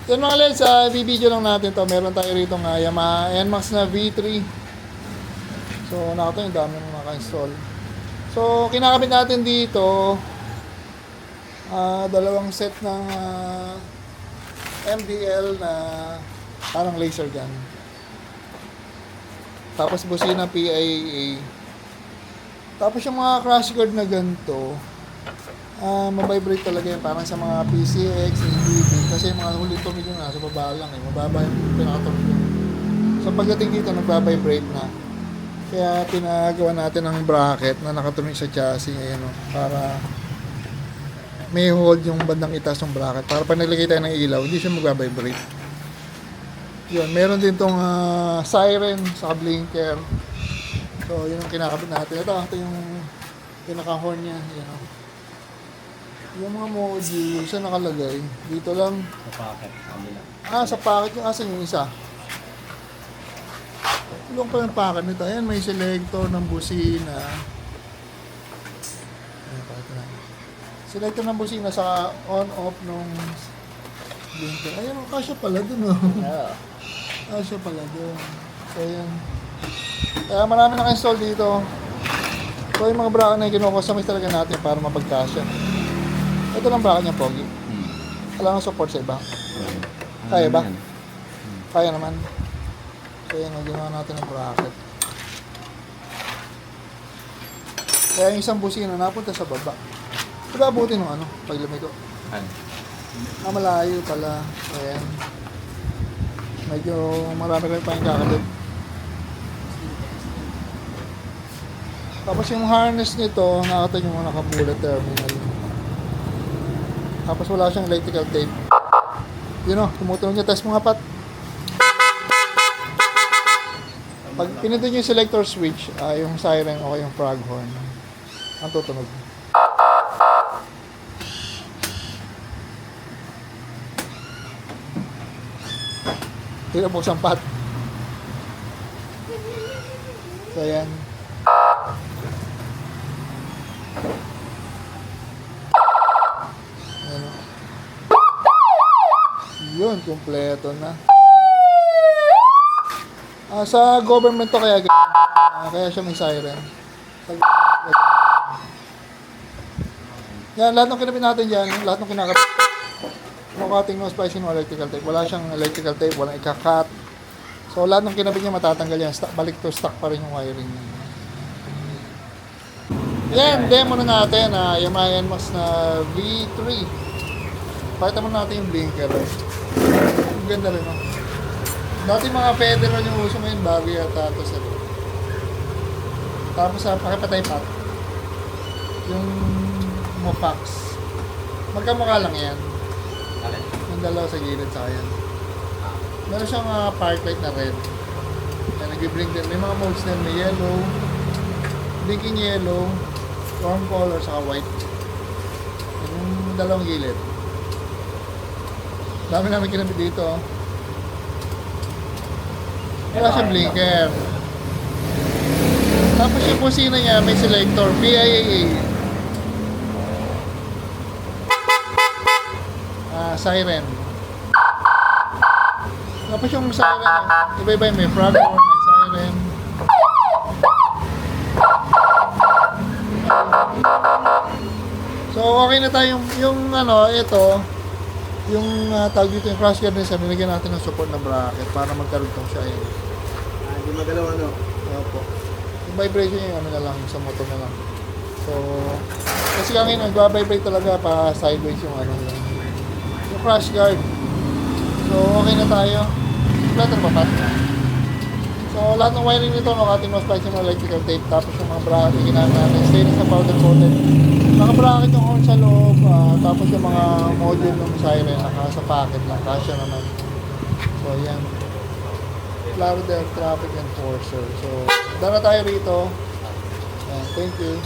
Yan mga lens, i-video lang natin to. Meron tayo rito nga Yamaha NMAX na V3. So, nakita yung dami nung naka-install. So, kinakabit natin dito dalawang set ng MDL na parang laser gun. Tapos busina PIA. Tapos yung mga crash guard na ganito, mabibrate talaga yan parang sa mga PCX, ABB, kasi yung mga huli tumig yung nasa baba lang mababa yung pinakatumig. So pagdating dito nagbabibrate na. Kaya pinagawa natin ng bracket na nakatumig sa chassis ngayon, para may hold yung bandang itaas ng bracket para pag naglagay tayo ng ilaw hindi siya magbabibrate. Yun, meron din tong siren sa blinker. So yun ang kinakabit natin. Ito yung pinaka-horn niya, yung mga module sa nakalagay dito lang Sa packet, kabila. sa packet yung asan yung isa. Tulong pa yung packet nito. Ayan, may selector ng busina. Ayan, pakita na. Selector ng busina sa on-off nung blinker. Ayan, kasya pala dun, Oo. Kasya pala dun. So, ayan. Kaya marami naka-install dito. So, yung mga bracket na kinukustomize talaga natin para mapagkasya. Ito lang bracket niya, Pogi. Kailangan support sa iba. Kaya ba? Kaya naman. So, yan, ginawa natin ng bracket. Kaya yung isang busina napunta sa baba. Diba abutin ng paglamig ko? Malayo pala. Ayan. Medyo marami rin pa yung kakabit. Tapos yung harness nito, nakita nyo mga naka-bullet terminal. Tapos wala siyang electrical tape. Yun tumutunog niya. Test mo nga, Pat. Pag pinindot niyo yung selector switch, yung siren o yung frog horn, ang tutunog. Tignan mo sa Pat. So, ayan. Yun, kumpleto na. Sa government to kaya kaya siya may siren. Yan, lahat ng kinabit natin dyan, lahat ng kinakabit. No cutting, no splicing, no electrical tape. Wala siyang electrical tape, walang ika-cut. So, lahat ng kinabit niya matatanggal yan. Balik to stock pa rin yung wiring niya. Yan, demo na natin yung Yamaha NMAX na V3. Pakita mo natin yung blinker. Ang ganda rin, Dati mga federal yung uso ngayon, bago yata ito sa Tapos pakipatay pat. Yung Mopax. Magkamukha lang yan. Yung dalawa sa gilid sa yan. Meron siyang park light na red. Yan, nag-blink din. May mga modes din. May yellow, blinking yellow, warm color, saka white. Yung dalawang gilid. Dami namin kinabit dito. Wala siyang blinker. Tapos yung busina niya may selector PIA. Siren. Tapos yung siren, iba-iba may frog horn, may siren. So okay na tayo yung ito. Yung tawag dito yung crash guard nisa, binigyan natin ng support na bracket para magkarugtong siya yun. Hindi magalaw Opo. Yung vibration yung na lang, sa motor na lang. So, kasi kami nagbabibrate talaga pa sideways yung yung crash guard. So, okay na tayo. Flatter pa pat. So, lahat ng wiring nito, ating no splicing ng electrical tape, tapos yung mga bracket, ginamit natin, stainless na powder coated. Naka-bracket yung horn sa loob, tapos yung mga module ng siren, sa packet lang, kasya naman. So, ayan. Florida Traffic Enforcer. So, dala tayo rito. Thank you.